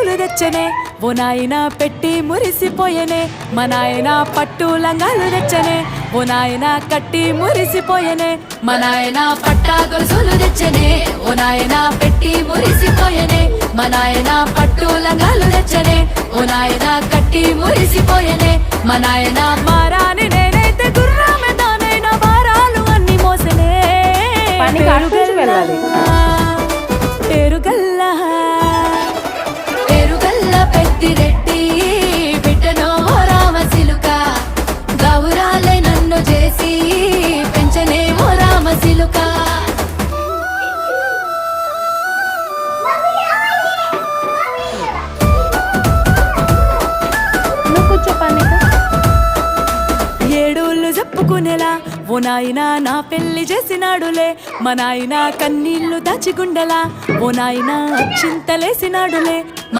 గొలుసులు తెచ్చనే ఓ నాయన పెట్టి మురిసిపోయనే మా నాయన పట్టు లంగాలు తెచ్చనే ఓ నాయన కట్టి మురిసిపోయనే మా నాయన పట్టా గొలుసులు తెచ్చనే ఓ నాయన పెట్టి మురిసిపోయనే మా నాయన పట్టు లంగాలు తెచ్చనే ఓ నాయన కట్టి మురిసిపోయనే మా నాయన మారాని నేనైతే గుర్రామె తానైనా భారాలు అన్ని మోసనే పేరుగల్లా పెద్దిరెడ్డి బిడ్డనో రామసిలుక గౌరాలే నన్ను చేసి పెంచనేమో రామసిలుక ఏడోళ్ళు చెప్పుకునేలా ఓ నాయన నా పెళ్లి చేసినాడులే మా నాయన కన్నీళ్లు దాచిగుండెలా ఓ నాయన చింతలేసినాడులే